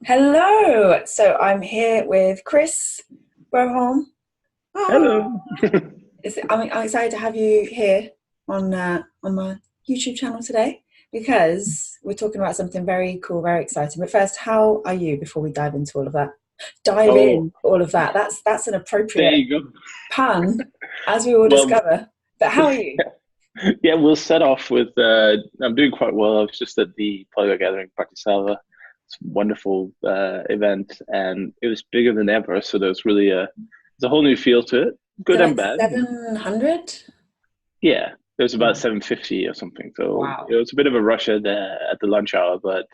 Hello. So I'm here with Chris Broholm. Ah, Hello. I'm excited to have you here on my YouTube channel today because we're talking about something very cool, very exciting. But first, how are you before we dive into all of that? Dive Oh, in all of that. That's an there appropriate you go. pun, as we will Well, discover. But how are you? yeah, we'll set off with I'm doing quite well. I was just at the Polyglot Gathering Bratislava. It's a wonderful event, and it was bigger than ever. So there's really there's a whole new feel to it, So good and like bad. 700? Yeah, there's about Yeah. 750 or something. So Wow. it was a bit of a rush at the lunch hour, but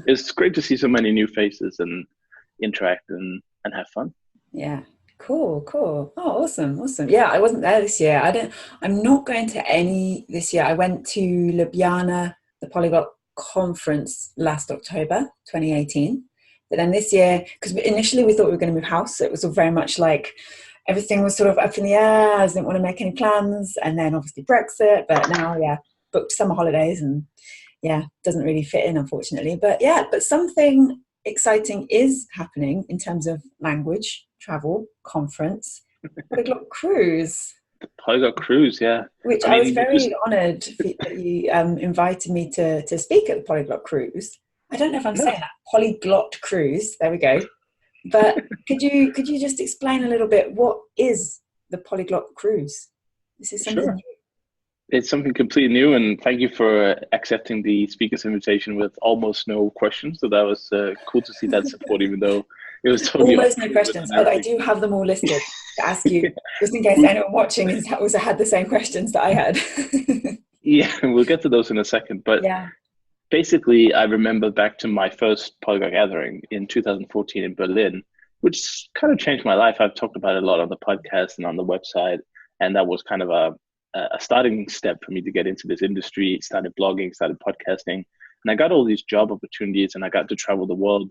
it's great to see so many new faces and interact and have fun. Yeah. Cool, cool. Oh, awesome, awesome. Yeah, I wasn't there this year. I'm not going to any this year. I went to Ljubljana, the Polyglot conference last October, 2018. But then this year, because initially we thought we were going to move house, so it was all very much like everything was sort of up in the air. I didn't want to make any plans. And then obviously Brexit, but now, yeah, booked summer holidays and yeah, doesn't really fit in, unfortunately. But yeah, but something exciting is happening in terms of language, travel, conference, Polyglot Cruise, Polyglot Cruise, yeah. which I I was mean, just very honoured that you invited me to speak at the Polyglot Cruise. I don't know if I'm no. saying that Polyglot Cruise. There we go. But could you just explain a little bit what is the Polyglot Cruise? This is something Sure. It's something completely new, and thank you for accepting the speaker's invitation with almost no questions. So that was cool to see that support, even though it was totally off almost no with questions, and but I everything. do have them all listed to ask you, just in case anyone watching has also had the same questions that I had. Yeah, we'll get to those in a second. But Yeah. basically, I remember back to my first Polyglot gathering in 2014 in Berlin, which kind of changed my life. I've talked about it a lot on the podcast and on the website, and that was kind of a starting step for me to get into this industry. Started blogging, started podcasting, and I got all these job opportunities, and I got to travel the world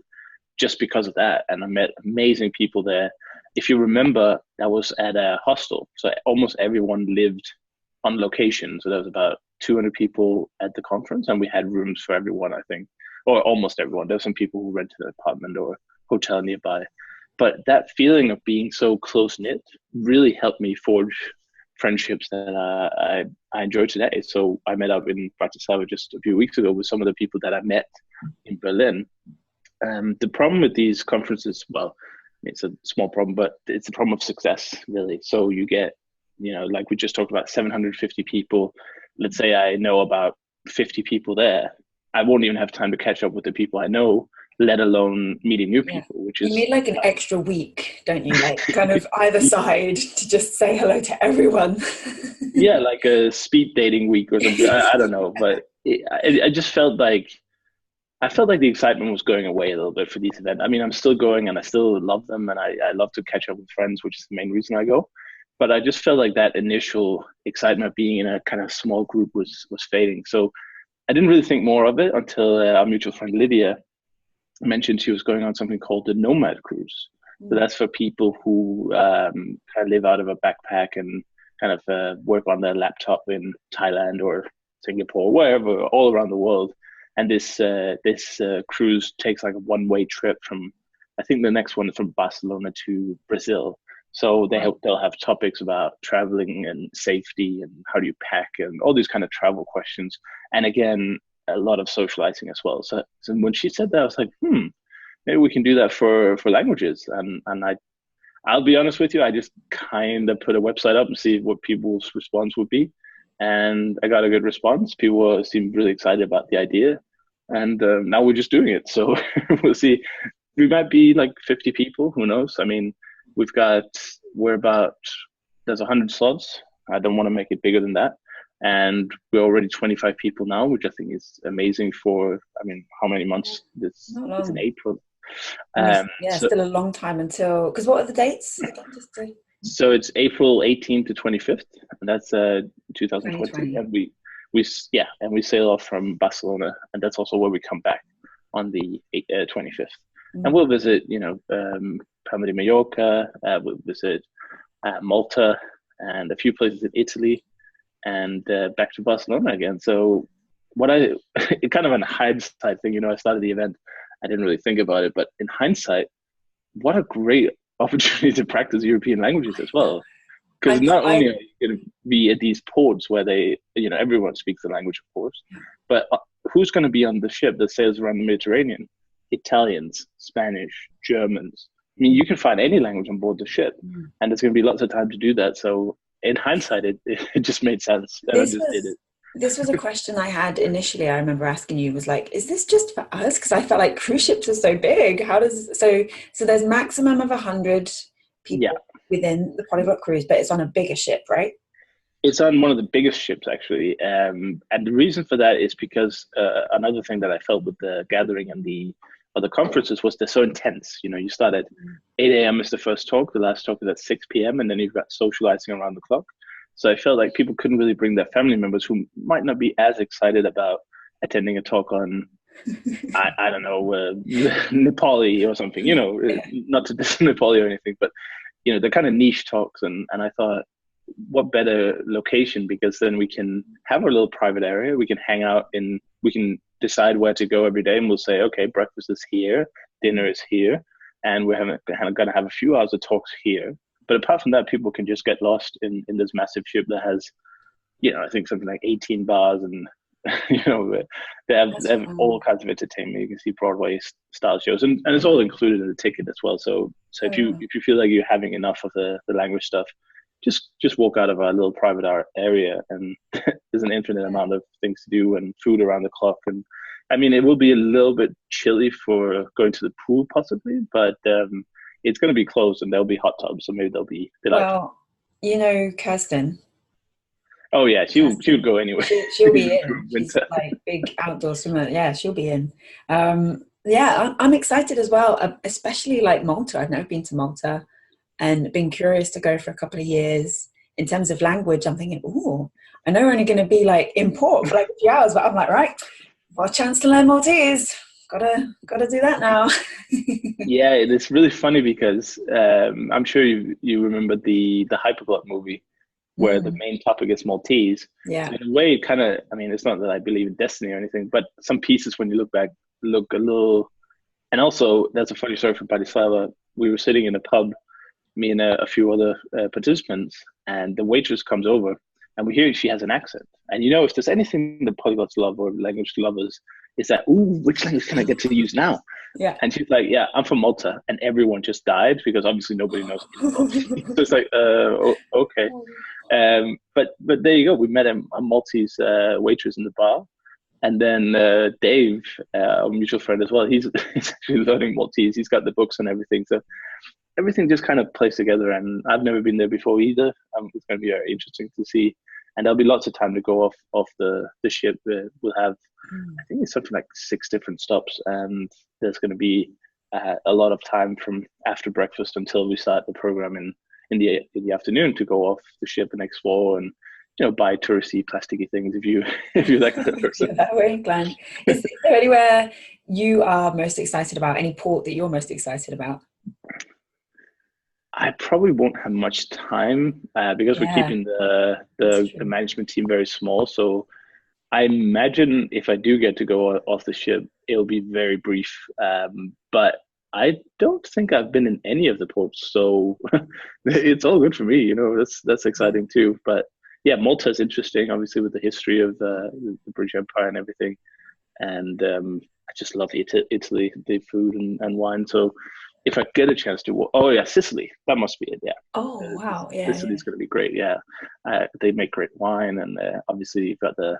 just because of that. And I met amazing people there. If you remember, that was at a hostel, so almost everyone lived on location. So there was about 200 people at the conference, and we had rooms for everyone, I think, or almost everyone. There were some people who rented an apartment or hotel nearby. But that feeling of being so close knit really helped me forge friendships that I enjoy today. So I met up in Bratislava just a few weeks ago with some of the people that I met in Berlin. The problem with these conferences, well, it's a small problem, but it's a problem of success, really. So you get, like we just talked about, 750 people. Let's say I know about 50 people there. I won't even have time to catch up with the people I know, let alone meeting new Yeah. people, which You is need like an extra week, don't you? Like kind of either side to just say hello to everyone. yeah, like a speed dating week or something. I don't know, but I just felt like I felt like the excitement was going away a little bit for these events. I mean, I'm still going and I still love them and I love to catch up with friends, which is the main reason I go. But I just felt like that initial excitement of being in a kind of small group was fading. So I didn't really think more of it until our mutual friend Lydia mentioned she was going on something called the Nomad Cruise. So that's for people who kind of live out of a backpack and kind of work on their laptop in Thailand or Singapore, wherever, all around the world. And this cruise takes like a one-way trip from, I think the next one is from Barcelona to Brazil. So they'll have topics about traveling and safety and how do you pack and all these kind of travel questions. And again, a lot of socializing as well. So when she said that, I was like, maybe we can do that for languages. And I'll be honest with you, I just kind of put a website up and see what people's response would be, and I got a good response. People seemed really excited about the idea, and now we're just doing it. So we'll see. We might be like 50 people. Who knows? I mean, we've got we're about there's 100 slots. I don't want to make it bigger than that. And we're already 25 people now, which I think is amazing for, I mean, how many months? This Not it's in long. April. And it's, Um, yeah, so still a long time until, because what are the dates again? Just to so it's April 18th to 25th, and that's 2020. 2020. And yeah, and we sail off from Barcelona, and that's also where we come back on the 25th. And Mm. we'll visit, Palma de Mallorca. We'll visit Malta and a few places in Italy, and back to Barcelona again. So what I kind of an hindsight thing, I started the event I didn't really think about it. But in hindsight, what a great opportunity to practice European languages as well. Because not only are you going to be at these ports where everyone speaks the language, of course, but who's going to be on the ship that sails around the Mediterranean? Italians, Spanish, Germans. I mean, you can find any language on board the ship, and there's going to be lots of time to do that. So in hindsight, it just made sense. And I just did it. This was a question I had initially. I remember asking you, was like, is this just for us? Because I felt like cruise ships are so big. So there's maximum of 100 people within the Polyglot Cruise, but it's on a bigger ship, right? It's on one of the biggest ships, actually. And the reason for that is because another thing that I felt with the gathering and the conferences was they're so intense. You start at 8 a.m. is the first talk, the last talk is at 6 p.m., and then you've got socializing around the clock. So I felt like people couldn't really bring their family members who might not be as excited about attending a talk on, I don't know, Nepali or something, not to diss Nepali or anything, but, they're kind of niche talks. And I thought, what better location, because then we can have our little private area. We can hang out we can decide where to go every day, and we'll say, okay, breakfast is here, dinner is here, and we're going to have a few hours of talks here. But apart from that, people can just get lost in this massive ship that has, I think something like 18 bars, and they have all kinds of entertainment. You can see Broadway style shows, and it's all included in the ticket as well. So if you feel like you're having enough of the language stuff, just walk out of our little private art area, and there's an infinite amount of things to do and food around the clock. And I mean, it will be a little bit chilly for going to the pool possibly, but it's going to be closed, and there'll be hot tubs, so maybe they'll be delightful. Well, Kirsten. Oh yeah, she would go anyway. She'll be in. She's like big outdoor swimmer. Yeah, she'll be in. I'm excited as well, especially like Malta. I've never been to Malta, and been curious to go for a couple of years. In terms of language, I'm thinking, I know we're only going to be like in port for like a few hours, but I'm like, right, got a chance to learn Maltese. Gotta do that now. Yeah, it's really funny because I'm sure you remember the Hyperglot movie where the main topic is Maltese. Yeah. So in a way, kind of, I mean, it's not that I believe in destiny or anything, but some pieces when you look back look a little. And also, that's a funny story from Bratislava. We were sitting in a pub, me and a few other participants, and the waitress comes over, and we hear she has an accent. And if there's anything the polyglots love, or language lovers, is that, which language can I get to use now? Yeah. And she's like, yeah, I'm from Malta. And everyone just died because obviously nobody knows. So it's like, okay. But there you go. We met a Maltese waitress in the bar. And then Dave, a mutual friend as well, he's actually learning Maltese. He's got the books and everything. So everything just kind of plays together. And I've never been there before either. It's going to be very interesting to see. And there'll be lots of time to go off the ship. We'll have, I think it's something like 6 different stops, and there's going to be a lot of time from after breakfast until we start the program in the afternoon to go off the ship and explore and buy touristy, plasticky things if you're that kind of person. That way, Glenn. Is there anywhere you are most excited about? Any port that you're most excited about? I probably won't have much time because we're keeping the management team very small. So I imagine if I do get to go off the ship, it'll be very brief. But I don't think I've been in any of the ports, so it's all good for me. That's exciting too. But yeah, Malta is interesting, obviously, with the history of the British Empire and everything. And I just love Italy, the food and wine. So if I get a chance to, Sicily, that must be it. Yeah. Oh wow, yeah. Sicily's going to be great. Yeah, they make great wine, and obviously you've got the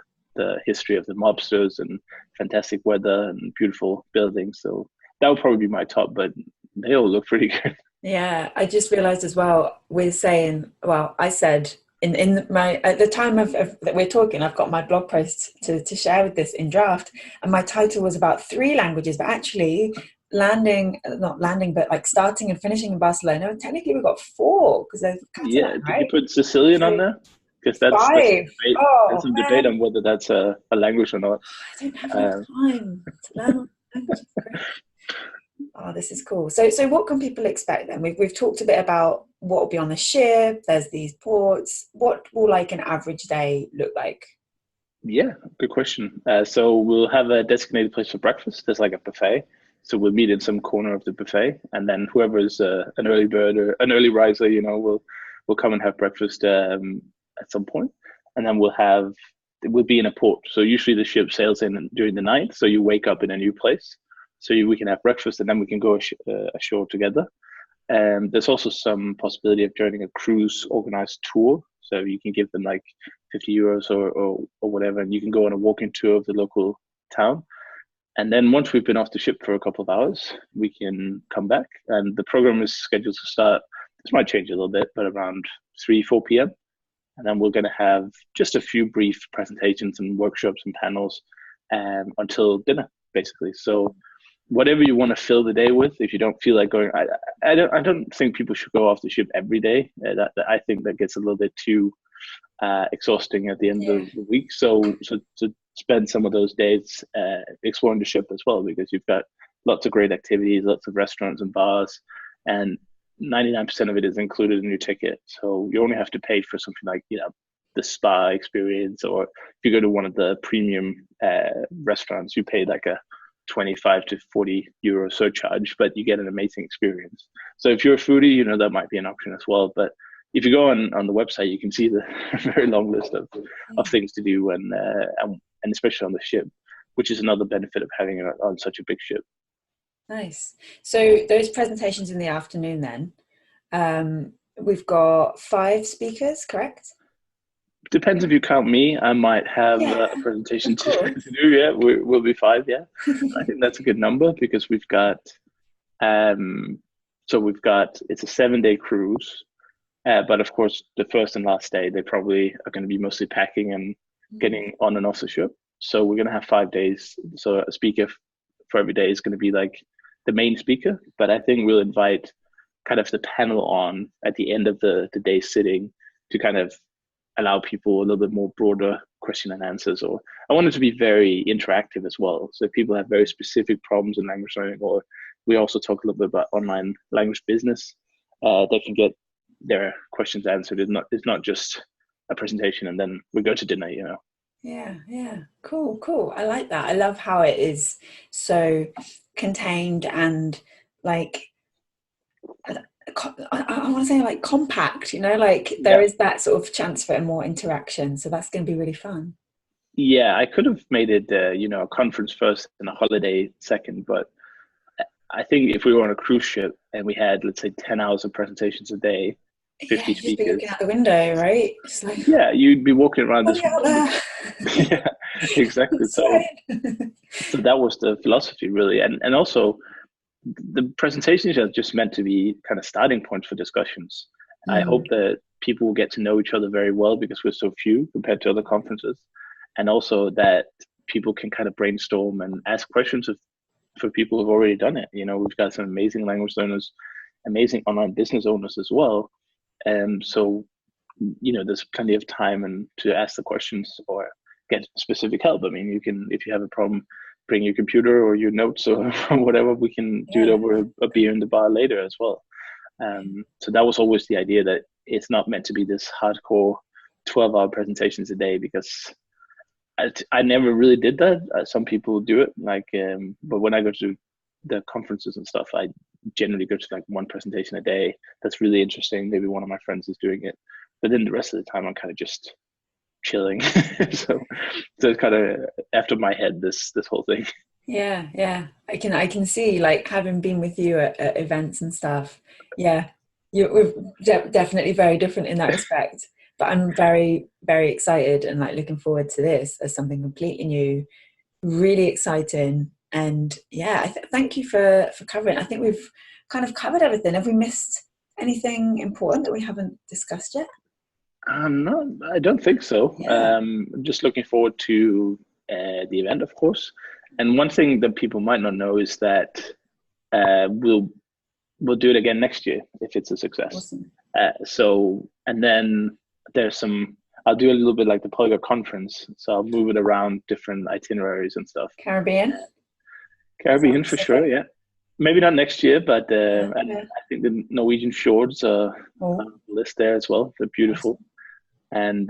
history of the mobsters and fantastic weather and beautiful buildings. So that would probably be my top, but they all look pretty good. Yeah, I just realized as well, we're saying, I said in my, at the time of that we're talking, I've got my blog post to share with this in draft, and my title was about 3 languages, but actually not landing, but like starting and finishing in Barcelona, technically we've got 4 because there's Catalan, right? Did you put Sicilian on there? Because that's 5. There's some debate on whether that's a language or not. I don't have enough time to learn languages. Oh, this is cool. So what can people expect then? We've talked a bit about what will be on the ship. There's these ports. What will like an average day look like? Yeah, good question. So we'll have a designated place for breakfast. There's like a buffet. So we'll meet in some corner of the buffet, and then whoever is an early bird or an early riser, will come and have breakfast at some point, and then we'll be in a port. So usually the ship sails in during the night, so you wake up in a new place. So we can have breakfast, and then we can go ashore together. And there's also some possibility of joining a cruise organized tour. So you can give them like €50 or whatever, and you can go on a walking tour of the local town. And then once we've been off the ship for a couple of hours, we can come back. And the program is scheduled to start, this might change a little bit, but around 3, 4 p.m. And then we're going to have just a few brief presentations and workshops and panels until dinner, basically. So whatever you want to fill the day with, if you don't feel like going, I don't think people should go off the ship every day. I think that gets a little bit too exhausting at the end of the week. So to spend some of those days exploring the ship as well, because you've got lots of great activities, lots of restaurants and bars, and 99% of it is included in your ticket. So you only have to pay for something like, the spa experience, or if you go to one of the premium restaurants, you pay like a 25 to 40 euro surcharge, but you get an amazing experience. So if you're a foodie, that might be an option as well. But if you go on the website, you can see the very long list of things to do, and especially on the ship, which is another benefit of having it on such a big ship. Nice. So those presentations in the afternoon then, we've got 5 speakers, correct? Depends if you count me. I might have a presentation to do. Yeah, we'll be 5. Yeah, I think that's a good number, because we've got it's a 7-day cruise, but of course the first and last day they probably are going to be mostly packing and getting on and off the ship. So we're going to have 5 days. So a speaker for every day is going to be like the main speaker, but I think we'll invite kind of the panel on at the end of the day sitting to kind of allow people a little bit more broader question and answers. Or I want it to be very interactive as well. So if people have very specific problems in language learning, or we also talk a little bit about online language business, they can get their questions answered. It's not just a presentation and then we go to dinner, Yeah. Cool. I like that. I love how it is so contained and like, I want to say like compact, there is that sort of chance for more interaction. So that's going to be really fun. Yeah, I could have made it, a conference first and a holiday second, but I think if we were on a cruise ship and we had, let's say, 10 hours of presentations a day, 50 speakers. You'd be looking out the window, right? Just like, you'd be walking around this. Yeah, exactly. So that was the philosophy, really, and also the presentations are just meant to be kind of starting points for discussions. I hope that people will get to know each other very well, because we're so few compared to other conferences, and also that people can kind of brainstorm and ask questions for people who've already done it. We've got some amazing language learners, amazing online business owners as well. So, there's plenty of time and to ask the questions or get specific help. I mean, if you have a problem, bring your computer or your notes or whatever. We can do it over a beer in the bar later as well. So that was always the idea, that it's not meant to be this hardcore 12-hour presentations a day, because I never really did that. Some people do it, but when I go to the conferences and stuff, I generally go to like one presentation a day that's really interesting. Maybe one of my friends is doing it, but then the rest of the time I'm kind of just chilling. so it's kind of after my head, this whole thing. Yeah. I can see, like, having been with you at events and stuff. Yeah, we're definitely very different in that respect. But I'm very, very excited and like looking forward to this as something completely new, really exciting. And thank you for covering. I think we've kind of covered everything. Have we missed anything important that we haven't discussed yet? No, I don't think so. I'm just looking forward to the event, of course. And one thing that people might not know is that we'll do it again next year if it's a success. Awesome. And then I'll do a little bit like the Polyglot Conference. So I'll move it around different itineraries and stuff. Caribbean for sure, yeah. Maybe not next year, but I think the Norwegian fjords are on the list there as well. They're beautiful. And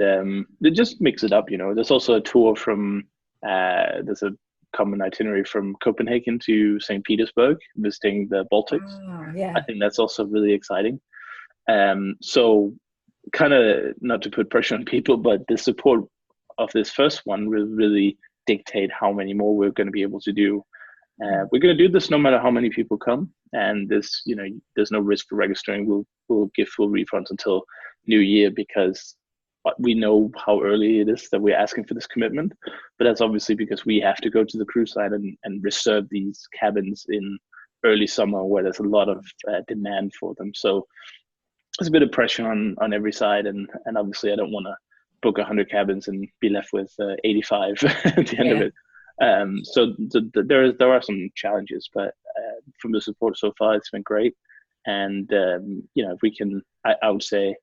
they just mix it up, There's also a tour from, there's a common itinerary from Copenhagen to St. Petersburg, visiting the Baltics. Oh, I yeah. think that's also really exciting. So kind of not to put pressure on people, but the support of this first one will really dictate how many more we're going to be able to do. We're going to do this no matter how many people come, and this, there's no risk for registering. We'll give full refunds until New Year, because we know how early it is that we're asking for this commitment. But that's obviously because we have to go to the cruise line and reserve these cabins in early summer where there's a lot of demand for them. So there's a bit of pressure on every side, and obviously I don't want to book 100 cabins and be left with 85 at the end of Yeah. it. So there are some challenges, but from the support so far, it's been great. And if we can, I would say,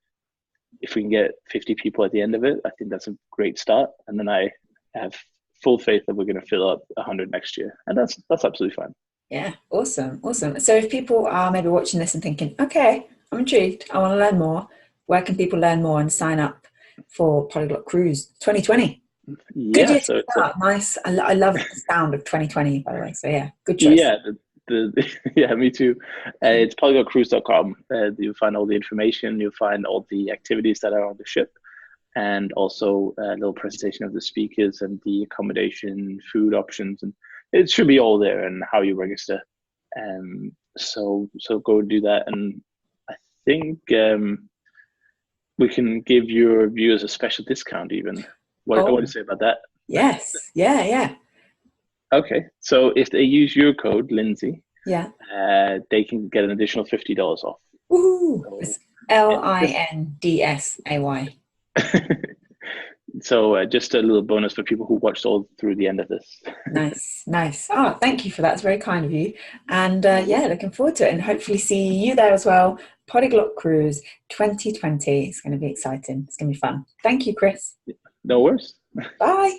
if we can get 50 people at the end of it, I think that's a great start. And then I have full faith that we're going to fill up 100 next year, and that's absolutely fine. Yeah. Awesome. Awesome. So if people are maybe watching this and thinking, okay, I'm intrigued, I want to learn more, where can people learn more and sign up for Polyglot Cruise 2020? Good Yeah, year to so it's start. Nice. I love the sound of 2020, by the way. So yeah, good choice. yeah, yeah, me too. It's polyglotcruise.com. You'll find all the information. You'll find all the activities that are on the ship, and also a little presentation of the speakers and the accommodation, food options, and it should be all there, and how you register. So go do that, and I think we can give your viewers a special discount even. What do you Oh, say about that? yes. Yeah, yeah. Okay, so if they use your code Lindsay, Yeah. they can get an additional $50 off. Woohoo. So, It's just LINDSAY. so just a little bonus for people who watched all through the end of this. Nice, nice. Oh, thank you for that. It's very kind of you. And yeah, looking forward to it, and hopefully see you there as well. Polyglot Cruise 2020. It's going to be exciting. It's going to be fun. Thank you, Chris. No worries. Bye.